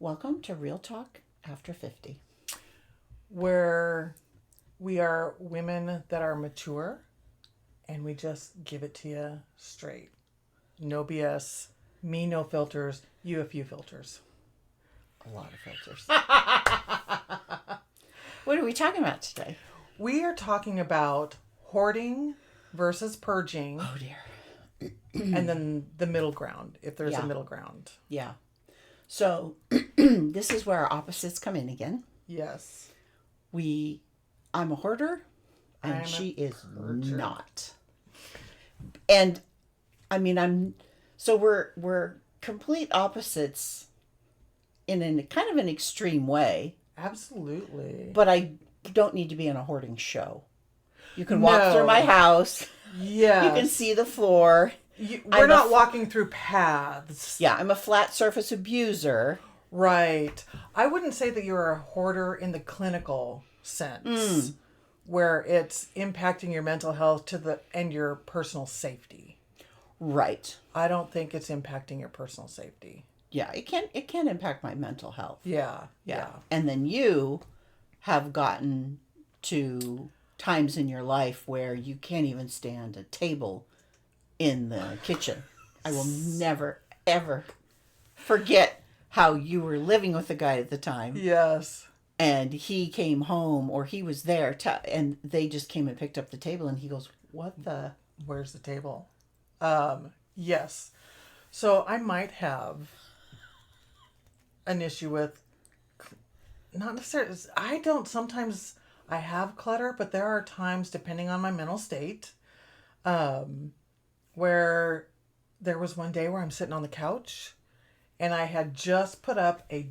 Welcome to Real Talk After 50. where we are women that are mature and we just give it to you straight. No BS, me no filters, you a few filters. A lot of filters. What are we talking about today? We are talking about hoarding versus purging Oh, dear. and then the middle ground, if there's Yeah. a middle ground. Yeah. So, this is where our opposites come in again. Yes. I'm a hoarder, and I'm a she is purger. not. And, we're complete opposites in a kind of an extreme way, Absolutely. but I don't need to be in a hoarding show. You can walk No. through my house. Yes. You can see the floor. We're not walking through paths. Yeah, I'm a flat surface abuser. Right. I wouldn't say that you're a hoarder in the clinical sense, where it's impacting your mental health and your personal safety. Right. I don't think it's impacting your personal safety. Yeah, it can impact my mental health. Yeah. And then you have gotten to times in your life where you can't even stand a table in the kitchen. I will never, ever forget how you were living with a guy at the time. Yes. And he came home, or he was there, and they just came and picked up the table, and he goes, "What the?" Where's the table? Yes. So I might have an issue with, not necessarily, sometimes I have clutter, but there are times, depending on my mental state, where there was one day where I'm sitting on the couch and I had just put up I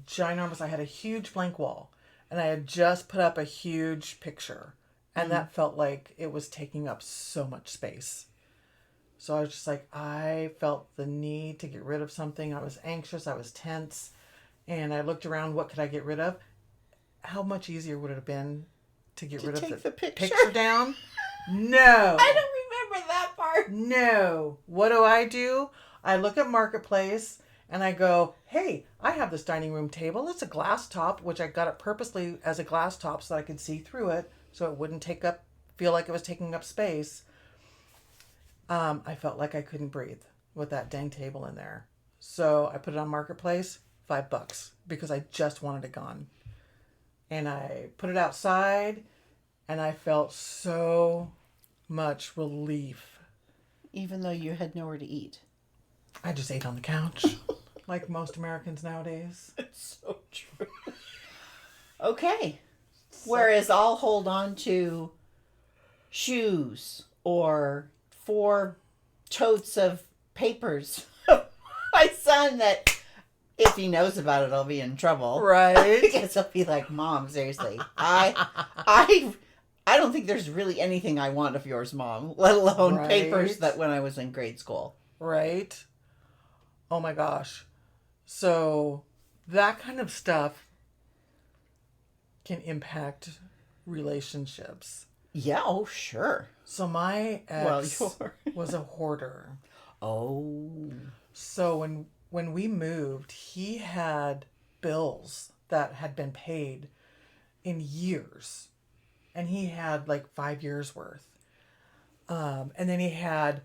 had a huge blank wall and I had just put up a huge picture and that felt like it was taking up so much space. So I was just like, I felt the need to get rid of something. I was anxious, I was tense, and I looked around, what could I get rid of? How much easier would it have been to get rid take of the picture? down? No. I don't remember that part. No. What do? I look at Marketplace and I go, hey, I have this dining room table. It's a glass top, which I got it purposely as a glass top so that I could see through it so it wouldn't feel like it was taking up space. I felt like I couldn't breathe with that dang table in there. So I put it on Marketplace, $5, because I just wanted it gone. And I put it outside and I felt so much relief. Even though you had nowhere to eat. I just ate on the couch, like most Americans nowadays. It's so true. Okay. Whereas I'll hold on to shoes or 4 totes of papers. My son, that if he knows about it, I'll be in trouble. Right. Because he'll be like, "Mom, seriously, I don't think there's really anything I want of yours, Mom, let alone Right. papers that when I was in grade school." Right. Oh my gosh. So that kind of stuff can impact relationships. Yeah, oh, sure. So my ex Well, was a hoarder. Oh. So when we moved, he had bills that had been paid in years. And he had like 5 years worth. And then he had,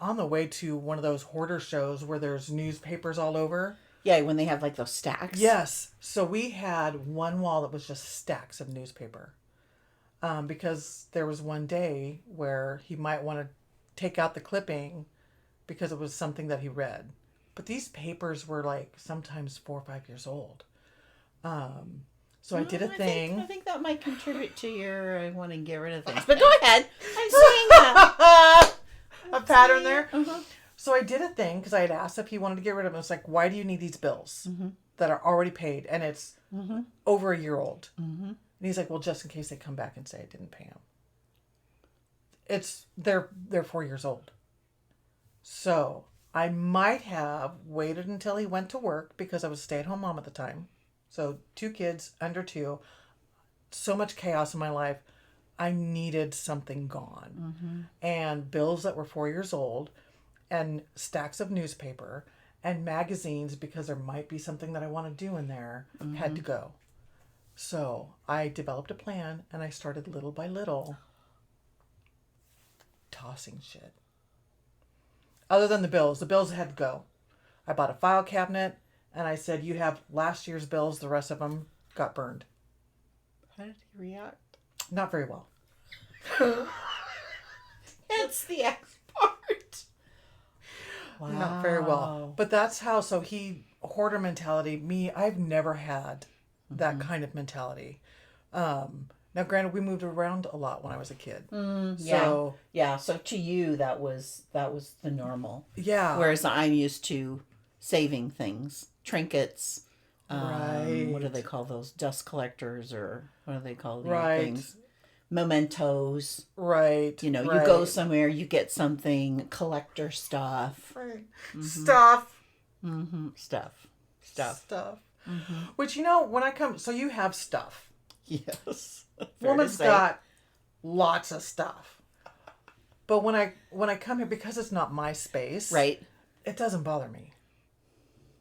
on the way to one of those hoarder shows where there's newspapers all over. Yeah, when they have like those stacks. Yes. So we had one wall that was just stacks of newspaper. Because there was one day where he might want to take out the clipping because it was something that he read. But these papers were like sometimes 4 or 5 years old. So I did a thing. I think that might contribute to your I want to get rid of things. But go ahead. I'm saying that. A pattern there. Uh-huh. So I did a thing because I had asked if he wanted to get rid of them. It's like, why do you need these bills that are already paid? And it's over a year old. And he's like, well, just in case they come back and say I didn't pay them. They're 4 years old. So I might have waited until he went to work because I was a stay-at-home mom at the time. So 2 kids under 2. So much chaos in my life. I needed something gone. And bills that were 4 years old and stacks of newspaper and magazines, because there might be something that I want to do in there, had to go. So I developed a plan, and I started little by little tossing shit. Other than the bills had to go. I bought a file cabinet, and I said, you have last year's bills, the rest of them got burned. How did he react? Not very well. That's the X part. Wow. Not very well. But that's how, so he, hoarder mentality, me, I've never had that kind of mentality. Now, granted, we moved around a lot when I was a kid. So to you, that was the normal. Yeah. Whereas I'm used to saving things, trinkets. Right. What do they call those? Dust collectors, or what do they call these things? Mementos. Right. You go somewhere, you get something, collector stuff. Right. Stuff. Stuff. Which, when I come, so you have stuff. Yes. Woman's got lots of stuff. But when I come here, because it's not my space, right, it doesn't bother me.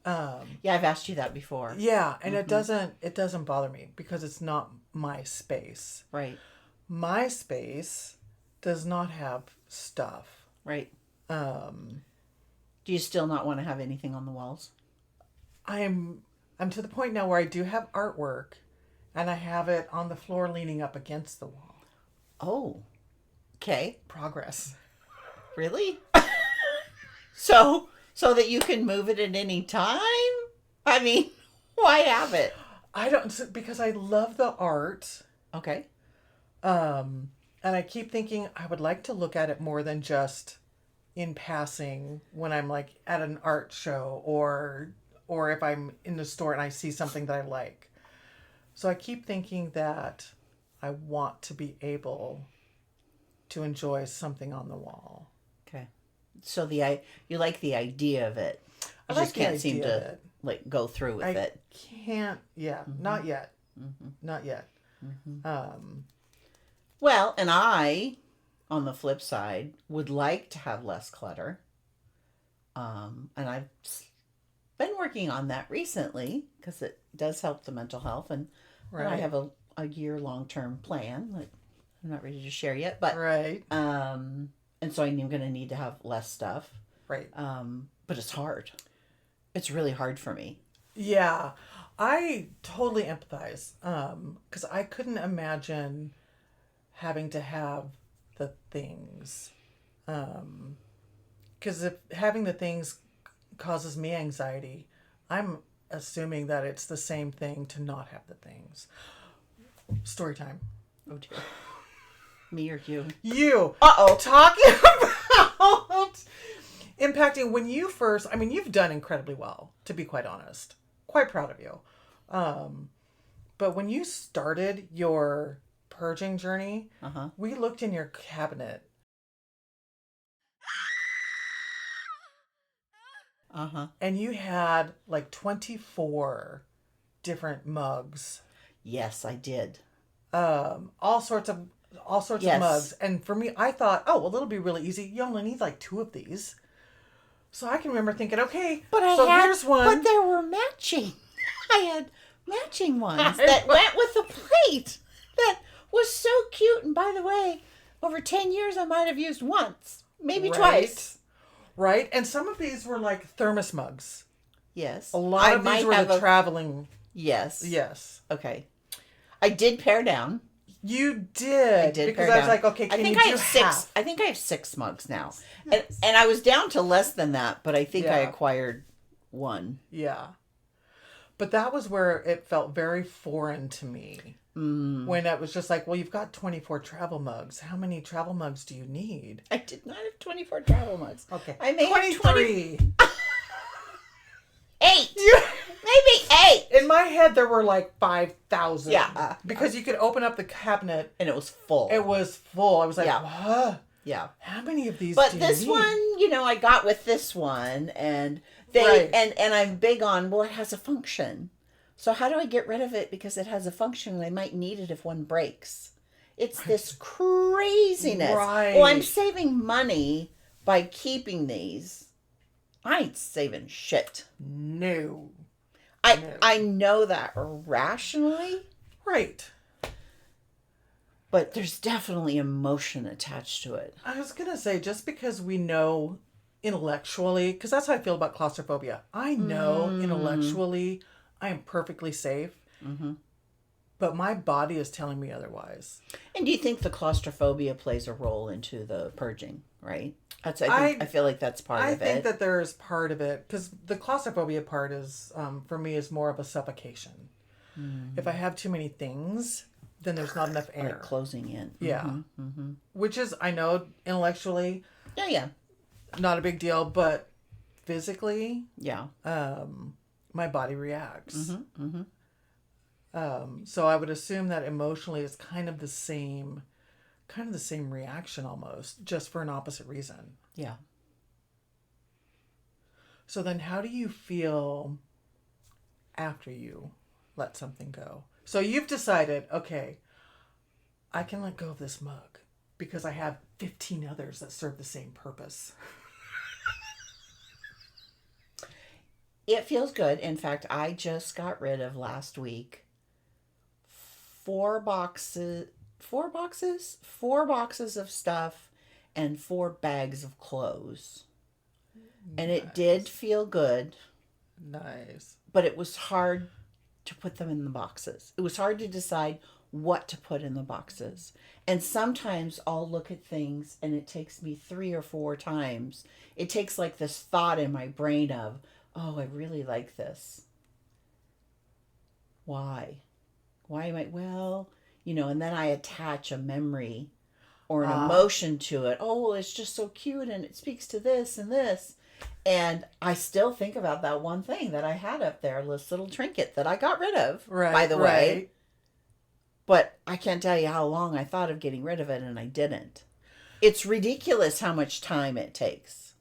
I've asked you that before. Yeah, and it doesn't bother me because it's not my space. Right. My space does not have stuff. Right. Do you still not want to have anything on the walls? I'm to the point now where I do have artwork, and I have it on the floor leaning up against the wall. Oh. Okay. Progress. Really? So that you can move it at any time? I mean, why have it? Because I love the art. Okay. And I keep thinking I would like to look at it more than just in passing when I'm like at an art show or if I'm in the store and I see something that I like. So I keep thinking that I want to be able to enjoy something on the wall. Okay. So you like the idea of it. You just can't seem to go through with it. Can't. Yeah. Not yet. Not yet. Well, and I, on the flip side, would like to have less clutter. And I've been working on that recently because it does help the mental health. And I have a year long-term plan that I'm not ready to share yet. But right. And so I'm going to need to have less stuff. Right. But it's hard. It's really hard for me. Yeah. I totally empathize. Because I couldn't imagine having to have the things. Because if having the things causes me anxiety, I'm assuming that it's the same thing to not have the things. Story time. Oh dear. Me or you? You. Uh-oh. Talking about impacting when you first, you've done incredibly well, to be quite honest. Quite proud of you. But when you started your purging journey, we looked in your cabinet. And you had like 24 different mugs. Yes, I did. All sorts of mugs. And for me, I thought, oh, well, it'll be really easy. You only need like 2 of these. So I can remember thinking, okay, here's one. But there were matching. I had matching ones that went with the plate. That was so cute. And by the way, over 10 years, I might have used once, maybe twice. Right. And some of these were like thermos mugs. Yes. A lot of these were the traveling. Yes. Yes. Okay. I did pare down. You did. I did because I was like, okay, can you do half? I think I have 6 mugs now. Yes. And I was down to less than that, but I think I acquired 1. Yeah. But that was where it felt very foreign to me. When it was just like, well, you've got 24 travel mugs. How many travel mugs do you need? I did not have 24 travel mugs. Okay. I may 23. Have 8. Maybe 8. In my head, there were like 5,000. Yeah. Because you could open up the cabinet. And it was full. I was like, what? Yeah. How many of these But do this you need? one, I got with this one. And and I'm big on, well, it has a function. So how do I get rid of it because it has a function and I might need it if one breaks? It's this craziness. Right. Well, I'm saving money by keeping these. I ain't saving shit. No. I know that rationally, Right. but there's definitely emotion attached to it. I was going to say, just because we know intellectually, because that's how I feel about claustrophobia. I know intellectually I am perfectly safe, but my body is telling me otherwise. And do you think the claustrophobia plays a role into the purging, right? I feel like that's part of it. I think that there is part of it, because the claustrophobia part is, for me, is more of a suffocation. If I have too many things, then there's not enough air. Like closing in. Yeah. Which is, I know, intellectually, Yeah. not a big deal, but physically, Yeah. my body reacts. So I would assume that emotionally it's kind of the same reaction almost, just for an opposite reason. Yeah. So then how do you feel after you let something go? So you've decided, okay, I can let go of this mug because I have 15 others that serve the same purpose. It feels good. In fact, I just got rid of last week 4 boxes of stuff and 4 bags of clothes. And it did feel good. Nice. But it was hard to put them in the boxes. It was hard to decide what to put in the boxes. And sometimes I'll look at things and it takes me 3 or 4 times. It takes like this thought in my brain of, oh, I really like this. Why? Why am I, well, and then I attach a memory or an emotion to it. Oh, well, it's just so cute and it speaks to this and this. And I still think about that one thing that I had up there, this little trinket that I got rid of, by the way. But I can't tell you how long I thought of getting rid of it and I didn't. It's ridiculous how much time it takes.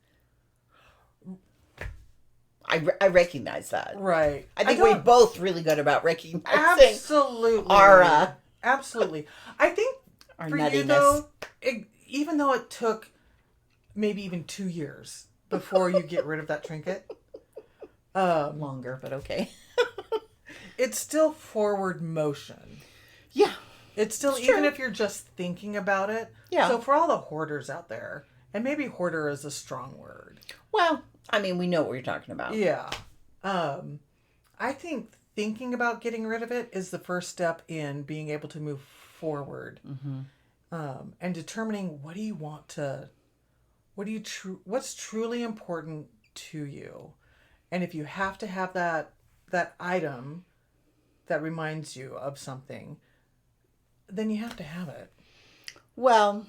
I recognize that. Right. I think we're both really good about recognizing absolutely our absolutely. I think our for nuttiness. You though, even though it took maybe even 2 years before you get rid of that trinket, longer, but okay. It's still forward motion. Yeah, it's still it's even true. if you're just thinking about it. Yeah. So for all the hoarders out there, and maybe hoarder is a strong word. Well, I mean, we know what you're talking about. Yeah. I think thinking about getting rid of it is the first step in being able to move forward. And determining what do you want to, what's truly important to you. And if you have to have that item that reminds you of something, then you have to have it. Well,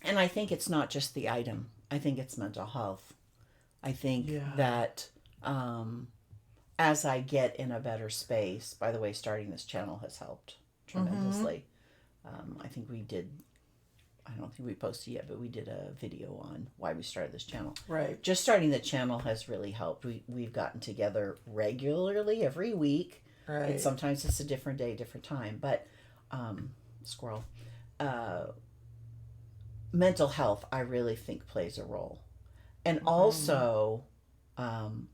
and I think it's not just the item. I think it's mental health. I think that as I get in a better space, by the way, starting this channel has helped tremendously. I think we did, I don't think we posted yet, but we did a video on why we started this channel. Right. Just starting the channel has really helped. We've gotten together regularly every week. Right. And sometimes it's a different day, different time. But, squirrel. Mental health, I really think, plays a role. And also,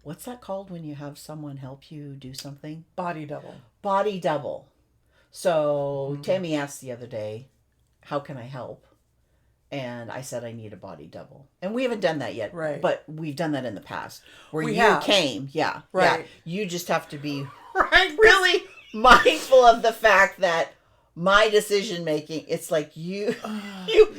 what's that called when you have someone help you do something? Body double. Body double. So Tammy asked the other day, how can I help? And I said, I need a body double. And we haven't done that yet. Right. But we've done that in the past. Where we you have. Came. Yeah. Right. Yeah. You just have to be really mindful of the fact that my decision making, it's like I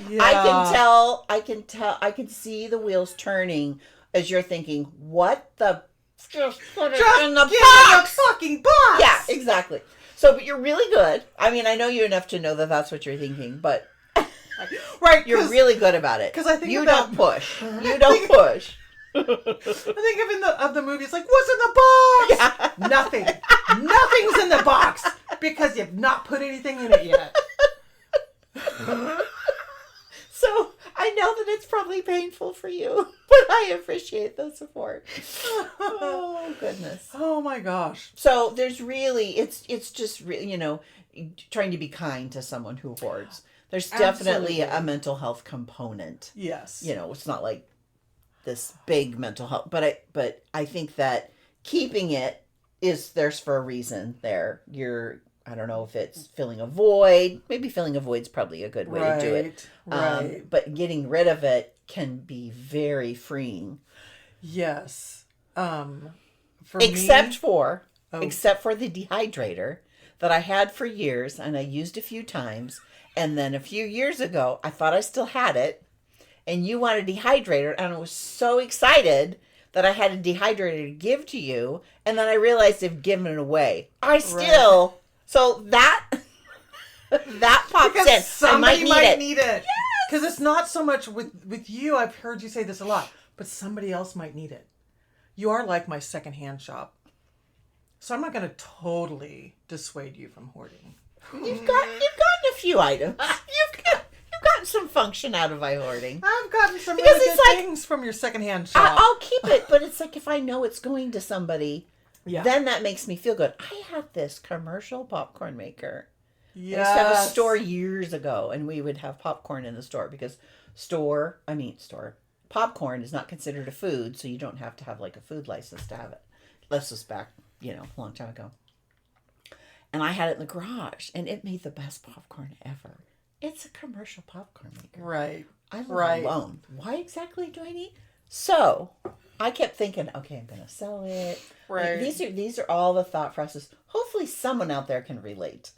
can see the wheels turning as you're thinking, what the, just put it in the box. The fucking box. Yeah, exactly. So, but you're really good. I mean, I know you enough to know that that's what you're thinking, but right, you're really good about it. Because I think don't push. You don't push. I think of the movie, it's like, what's in the box? Yeah. Nothing. Nothing's in the box because you've not put anything in it yet. So I know that it's probably painful for you, but I appreciate the support. Oh, goodness. Oh my gosh. So there's really, it's just, trying to be kind to someone who hoards. There's definitely a mental health component. Yes. It's not like this big mental health, but I think that keeping it is there's for a reason there. I don't know if it's filling a void. Maybe filling a void's probably a good way to do it. Right. But getting rid of it can be very freeing. Yes. For Except me, for oh, except for the dehydrator that I had for years and I used a few times. And then a few years ago, I thought I still had it. And you wanted a dehydrator. And I was so excited that I had a dehydrator to give to you. And then I realized I've given it away. I still... right. So that pops Because in. somebody I might might need it. Because it's not so much with you. I've heard you say this a lot, but somebody else might need it. You are like my secondhand shop, so I'm not going to totally dissuade you from hoarding. You've gotten a few items. You've gotten some function out of my hoarding. I've gotten some Because really it's good like- things from your secondhand shop. I'll keep it, but it's like if I know it's going to somebody, Yeah. then that makes me feel good. I had this commercial popcorn maker. I used to have a Yes. store years ago, and we would have popcorn in the store because popcorn is not considered a food, so you don't have to have like a food license to have it. This was back, a long time ago. And I had it in the garage, and it made the best popcorn ever. It's a commercial popcorn maker. Right. I live Right. alone. Why exactly do I need? So I kept thinking, okay, I'm gonna sell it. Right. These are all the thought process. Hopefully, someone out there can relate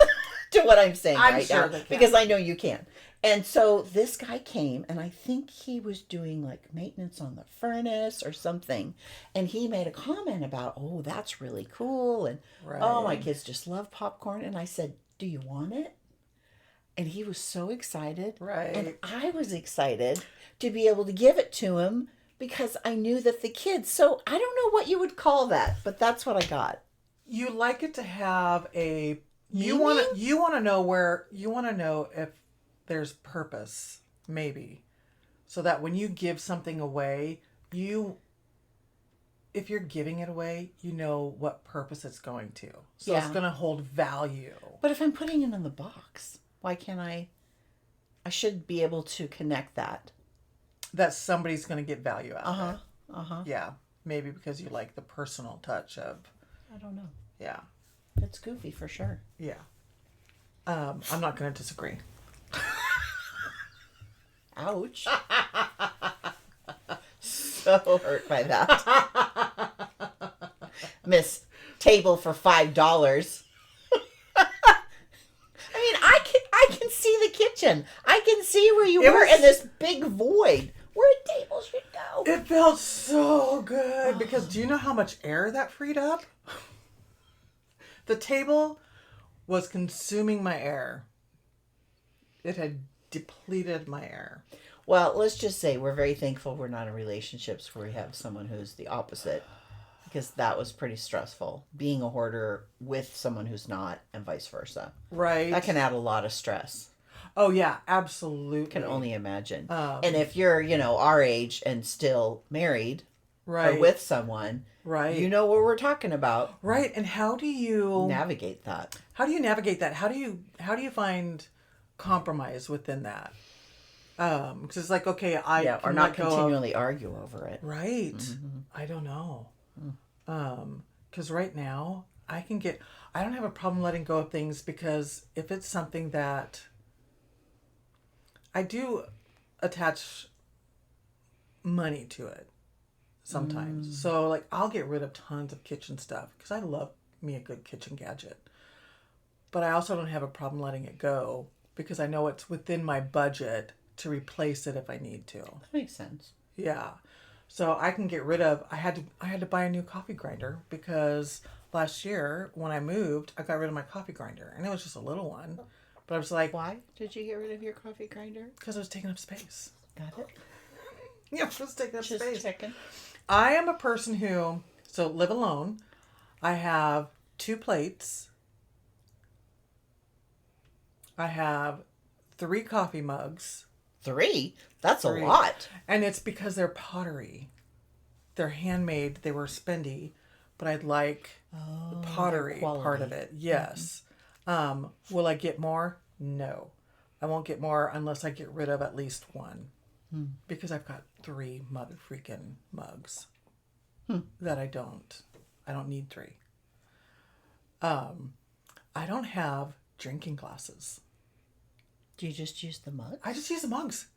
to what I'm saying I'm right sure now they can. because I know you can. And so this guy came, and I think he was doing like maintenance on the furnace or something, and he made a comment about, "Oh, that's really cool," and "Oh, my Right. kids just love popcorn." And I said, "Do you want it?" And he was so excited. Right. And I was excited to be able to give it to him because I knew that the kids, so I don't know what you would call that, but that's what I got. You like it to have a Meaning? you want to know if there's purpose, maybe, so that when you give something away, if you're giving it away, you know what purpose it's going to, so it's Yeah. going to hold value. But if I'm putting it in the box, why can't I should be able to connect that. That somebody's going to get value out of it. Uh-huh. Yeah, maybe because you like the personal touch of, I don't know. yeah, It's goofy for sure. yeah. I'm not going to disagree. Ouch. So hurt by that. Miss Table for $5. I mean, I can see the kitchen. I can see where you were in this big void where a table should go. It felt so good because do you know how much air that freed up? The table was consuming my air. It had depleted my air. Well, let's just say we're very thankful we're not in relationships where we have someone who's the opposite, because that was pretty stressful. Being a hoarder with someone who's not, and vice versa. Right. That can add a lot of stress. Oh yeah, absolutely. Can only imagine. Um, And if you're, our age and still married right. or with someone, right. you know what we're talking about. Right. And how do you Navigate that. navigate that? How do you find compromise within that? Because it's like, okay, I or can not let go of- continually argue over it. Right. Mm-hmm. I don't know. Because right now I don't have a problem letting go of things, because if it's something that I do attach money to it sometimes. So like I'll get rid of tons of kitchen stuff because I love me a good kitchen gadget. But I also don't have a problem letting it go because I know it's within my budget to replace it if I need to. That makes sense. Yeah. So I can get rid of, I had to buy a new coffee grinder because last year when I moved, I got rid of my coffee grinder and it was just a little one. But I was like, Why did you get rid of your coffee grinder? because it was taking up space. Got it? Yeah, it was taking up Just space. checking. I am a person who, so live alone. I have 2 plates. I have 3 coffee mugs. 3? That's 3. a lot. And it's because they're pottery. They're handmade. They were spendy, but I'd like the pottery part of it. Yes. Will I get more? No. I won't get more unless I get rid of at least one. because I've got 3 mother freaking mugs that I don't need 3. I don't have drinking glasses. Do you just use the mug? I just use the mugs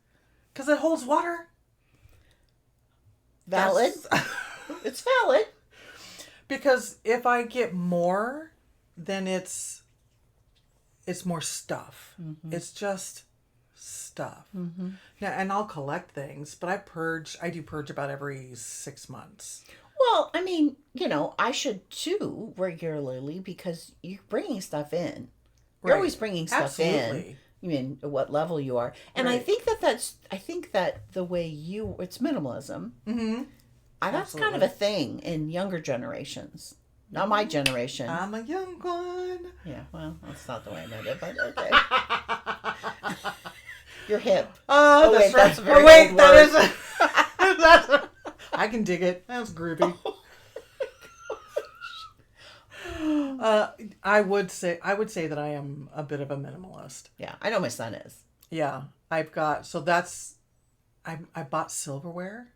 because it holds water. Valid. It's valid. Because if I get more, then it's more stuff. It's just stuff. Now, and I'll collect things, but I do purge about every 6 months. Well, I mean, I should too regularly because you're bringing stuff in. You're Right. always bringing stuff in. Absolutely. I mean, at what level you are. And I Right. think I think that the way it's minimalism. Mm-hmm. That's kind of a thing in younger generations. Not my generation. I'm a young one. Yeah, well, that's not the way I meant it, but okay. You're hip. Oh, that's wait, right. that's a very wait, old that word. is I can dig it. That's groovy. I would say that I am a bit of a minimalist. Yeah, I know my son is. Yeah, I bought silverware.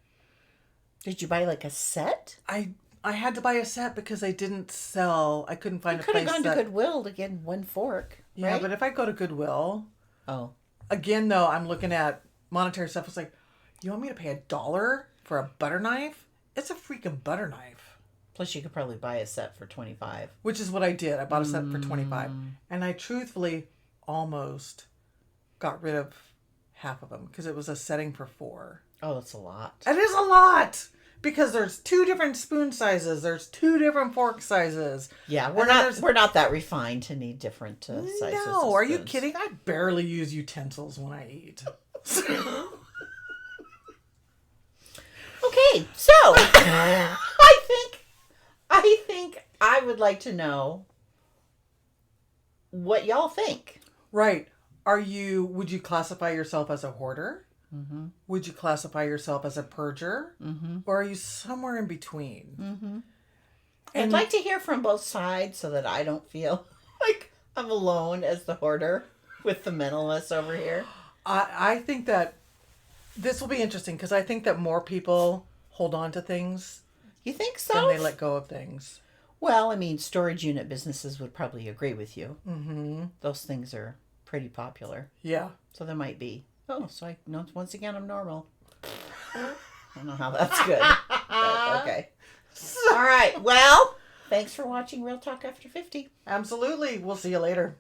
Did you buy like a set? I had to buy a set because they didn't sell. I couldn't find You a could have place gone that. to Goodwill to get one fork. Yeah, right? but if I go to Goodwill, Oh. again though, I'm looking at monetary stuff. It's like, you want me to pay $1 for a butter knife? It's a freaking butter knife. Plus, you could probably buy a set for $25. Which is what I did. I bought a set for $25, and I truthfully almost got rid of half of them because it was a setting for 4. Oh, that's a lot. It is a lot because there's 2 different spoon sizes. There's 2 different fork sizes. Yeah, And we're then not that refined to need different sizes. No, of are you spoons. kidding? I barely use utensils when I eat. Okay, so I think I would like to know what y'all think. Right. Would you classify yourself as a hoarder? Mm-hmm. Would you classify yourself as a purger? Mm-hmm. Or are you somewhere in between? Mm-hmm. I'd like to hear from both sides so that I don't feel like I'm alone as the hoarder with the minimalist over here. I think that this will be interesting because I think that more people hold on to things You think so? than they let go of things. Well, I mean, storage unit businesses would probably agree with you. Mm-hmm. Those things are pretty popular. Yeah. So there might be. Oh, so once again, I'm normal. I don't know how that's good. But okay. All right. Well, thanks for watching Real Talk After 50. Absolutely. We'll see you later.